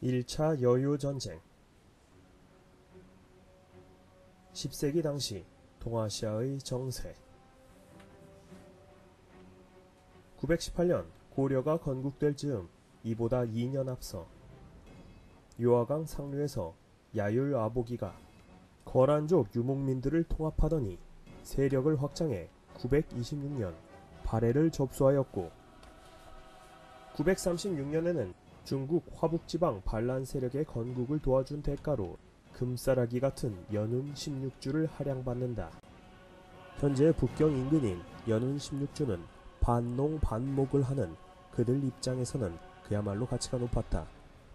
1차 여유전쟁. 10세기 당시 동아시아의 정세. 918년 고려가 건국될 즈음, 이보다 2년 앞서 요하강 상류에서 야율 아보기가 거란족 유목민들을 통합하더니 세력을 확장해 926년 발해를 접수하였고, 936년에는 중국 화북지방 반란 세력의 건국을 도와준 대가로 금싸라기 같은 연운 16주를 할양받는다. 현재 북경 인근인 연운 16주는 반농 반목을 하는 그들 입장에서는 그야말로 가치가 높았다.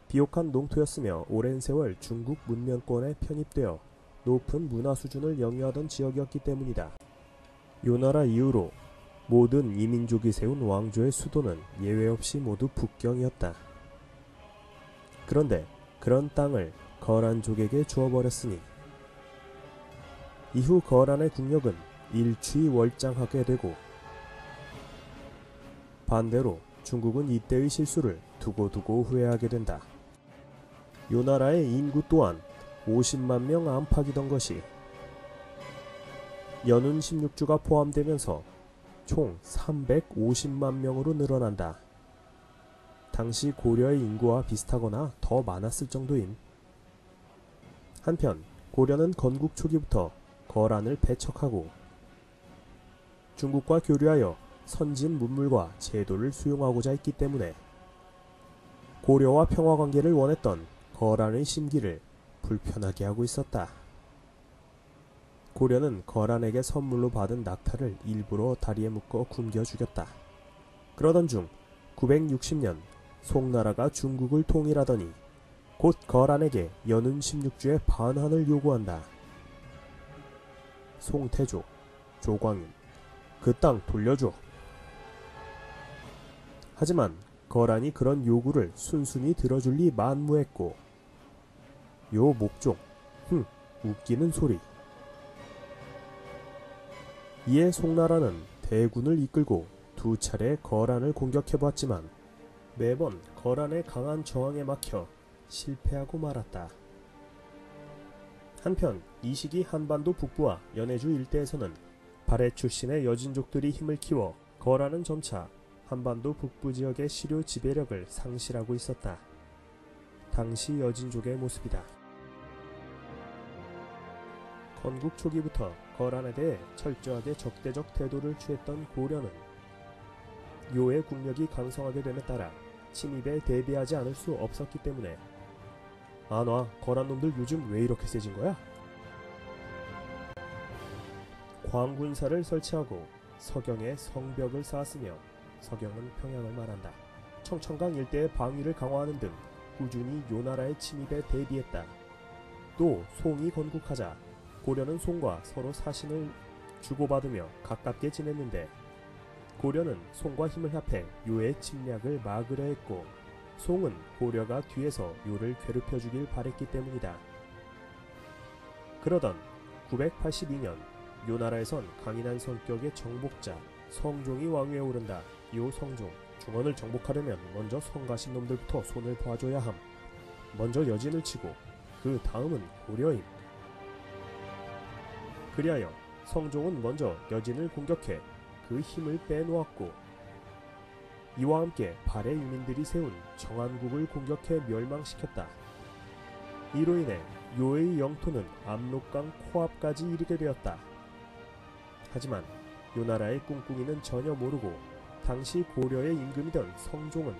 비옥한 농토였으며 오랜 세월 중국 문명권에 편입되어 높은 문화 수준을 영위하던 지역이었기 때문이다. 요 나라 이후로 모든 이민족이 세운 왕조의 수도는 예외 없이 모두 북경이었다. 그런데 그런 땅을 거란족에게 주어버렸으니 이후 거란의 국력은 일취월장하게 되고, 반대로 중국은 이때의 실수를 두고두고 후회하게 된다. 요 나라의 인구 또한 50만 명 안팎이던 것이 연운 16주가 포함되면서 총 350만 명으로 늘어난다. 당시 고려의 인구와 비슷하거나 더 많았을 정도임. 한편 고려는 건국 초기부터 거란을 배척하고 중국과 교류하여 선진 문물과 제도를 수용하고자 했기 때문에 고려와 평화관계를 원했던 거란의 심기를 불편하게 하고 있었다. 고려는 거란에게 선물로 받은 낙타를 일부러 다리에 묶어 굶겨 죽였다. 그러던 중 960년 송나라가 중국을 통일하더니 곧 거란에게 연운 16주의 반환을 요구한다. 송태조, 조광인, 그 땅 돌려줘. 하지만 거란이 그런 요구를 순순히 들어줄 리 만무했고, 요 목종, 웃기는 소리. 이에 송나라는 대군을 이끌고 두 차례 거란을 공격해보았지만 매번 거란의 강한 저항에 막혀 실패하고 말았다. 한편 이 시기 한반도 북부와 연해주 일대에서는 발해 출신의 여진족들이 힘을 키워 거란은 점차 한반도 북부 지역의 시료 지배력을 상실하고 있었다. 당시 여진족의 모습이다. 건국 초기부터 거란에 대해 철저하게 적대적 태도를 취했던 고려는 요의 국력이 강성하게 됨에 따라 침입에 대비하지 않을 수 없었기 때문에 놔, 거란놈들 요즘 왜 이렇게 세진 거야? 광군사를 설치하고 서경에 성벽을 쌓았으며, 서경은 평양을 말한다. 청천강 일대의 방위를 강화하는 등 꾸준히 요 나라의 침입에 대비했다. 또 송이 건국하자 고려는 송과 서로 사신을 주고받으며 가깝게 지냈는데, 고려는 송과 힘을 합해 요의 침략을 막으려 했고, 송은 고려가 뒤에서 요를 괴롭혀주길 바랬기 때문이다. 그러던 982년 요 나라에선 강인한 성격의 정복자 성종이 왕위에 오른다. 요 성종, 중원을 정복하려면 먼저 성가신 놈들부터 손을 봐줘야 함. 먼저 여진을 치고 그 다음은 고려임. 그리하여 성종은 먼저 여진을 공격해 그 힘을 빼놓았고, 이와 함께 발해 유민들이 세운 정한국을 공격해 멸망시켰다. 이로 인해 요의 영토는 압록강 코앞까지 이르게 되었다. 하지만 요 나라의 꿍꿍이는 전혀 모르고 당시 고려의 임금이던 성종은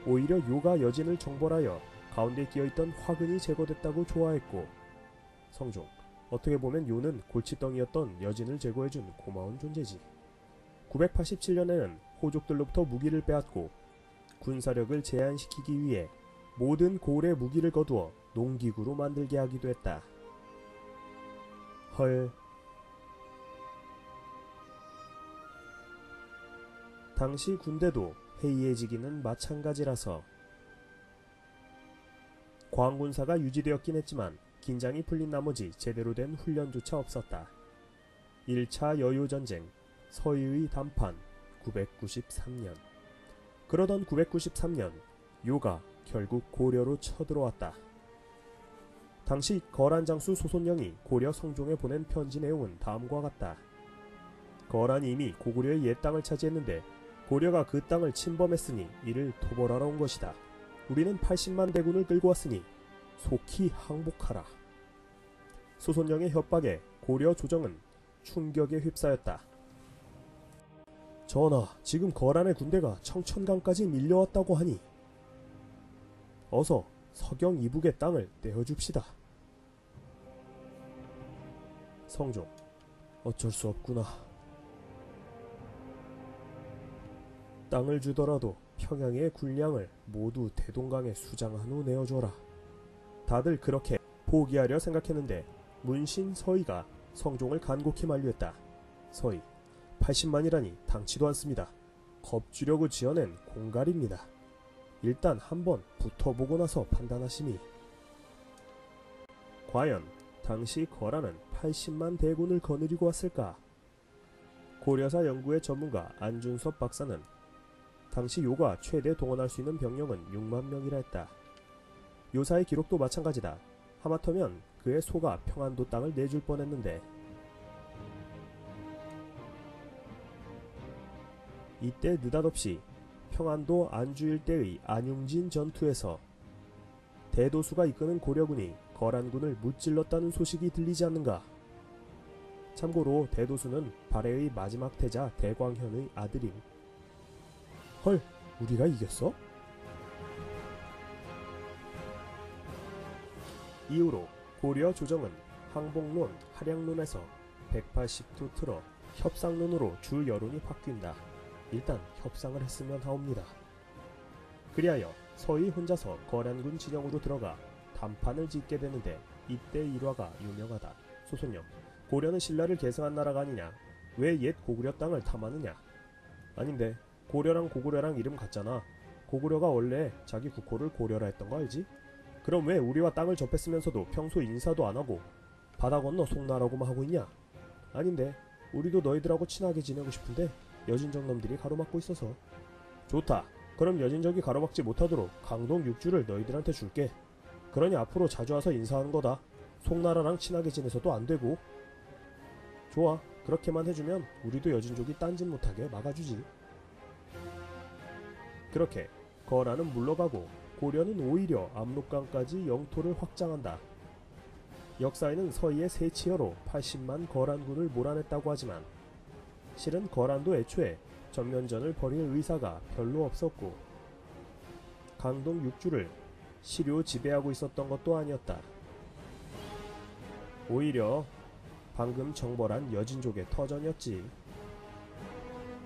오히려 요가 여진을 정벌하여 가운데 끼어있던 화근이 제거됐다고 좋아했고, 성종, 어떻게 보면 요는 골칫덩이였던 여진을 제거해준 고마운 존재지. 987년에는 호족들로부터 무기를 빼앗고 군사력을 제한시키기 위해 모든 고을의 무기를 거두어 농기구로 만들게 하기도 했다. 헐. 당시 군대도 해이해지기는 마찬가지라서 광군사가 유지되었긴 했지만 긴장이 풀린 나머지 제대로 된 훈련조차 없었다. 1차 여유전쟁, 서유의 단판, 993년. 그러던 993년 요가 결국 고려로 쳐들어왔다. 당시 거란장수 소손영이 고려 성종에 보낸 편지 내용은 다음과 같다. 거란이 이미 고구려의 옛 땅을 차지했는데 고려가 그 땅을 침범했으니 이를 토벌하러 온 것이다. 우리는 80만 대군을 끌고 왔으니 속히 항복하라. 소손영의 협박에 고려 조정은 충격에 휩싸였다. 전하, 지금 거란의 군대가 청천강까지 밀려왔다고 하니 어서 서경 이북의 땅을 내어줍시다. 성종, 어쩔 수 없구나. 땅을 주더라도 평양의 군량을 모두 대동강에 수장한 후 내어줘라. 다들 그렇게 포기하려 생각했는데 문신 서희가 성종을 간곡히 만류했다. 서희, 80만이라니 당치도 않습니다. 겁주려고 지어낸 공갈입니다. 일단 한번 붙어보고 나서 판단하시니. 과연 당시 거란은 80만 대군을 거느리고 왔을까? 고려사 연구의 전문가 안준섭 박사는 당시 요가 최대 동원할 수 있는 병력은 6만 명이라 했다. 요사의 기록도 마찬가지다. 하마터면 그의 소가 평안도 땅을 내줄 뻔했는데 이때 느닷없이 평안도 안주 일대의 안용진 전투에서 대도수가 이끄는 고려군이 거란군을 무찔렀다는 소식이 들리지 않는가. 참고로 대도수는 발해의 마지막 태자 대광현의 아들임. 헐, 우리가 이겼어? 이후로 고려 조정은 항복론, 할양론에서 180도 틀어 협상론으로 주 여론이 바뀐다. 일단 협상을 했으면 하옵니다. 그리하여 서희 혼자서 거란군 진영으로 들어가 단판을 짓게 되는데 이때 일화가 유명하다. 소손영, 고려는 신라를 계승한 나라가 아니냐? 왜 옛 고구려 땅을 탐하느냐? 아닌데 고려랑 고구려랑 이름 같잖아. 고구려가 원래 자기 국호를 고려라 했던 거 알지? 그럼 왜 우리와 땅을 접했으면서도 평소 인사도 안 하고 바다 건너 송나라고만 하고 있냐? 아닌데 우리도 너희들하고 친하게 지내고 싶은데 여진적 놈들이 가로막고 있어서. 좋다. 그럼 여진적이 가로막지 못하도록 강동 6주를 너희들한테 줄게. 그러니 앞으로 자주 와서 인사하는 거다. 송나라랑 친하게 지내서도 안 되고. 좋아. 그렇게만 해주면 우리도 여진족이 딴짓 못하게 막아주지. 그렇게 거란은 물러가고 고려는 오히려 압록강까지 영토를 확장한다. 역사에는 서희의 세치어로 80만 거란군을 몰아냈다고 하지만 실은 거란도 애초에 전면전을 벌일 의사가 별로 없었고 강동 6주를 시료 지배하고 있었던 것도 아니었다. 오히려 방금 정벌한 여진족의 터전이었지.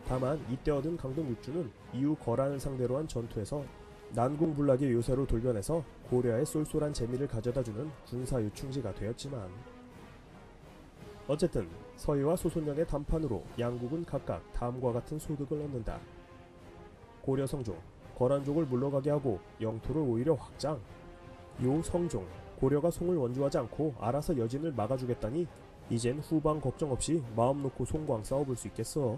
다만 이때 얻은 강동 6주는 이후 거란을 상대로 한 전투에서 난공불락의 요새로 돌변해서 고려의 쏠쏠한 재미를 가져다주는 군사요충지가 되었지만 어쨌든 서희와 소손영의 단판으로 양국은 각각 다음과 같은 소득을 얻는다. 고려 성종, 거란족을 물러가게 하고 영토를 오히려 확장. 요 성종, 고려가 송을 원주하지 않고 알아서 여진을 막아주겠다니 이젠 후방 걱정 없이 마음 놓고 송광 싸워볼 수 있겠어.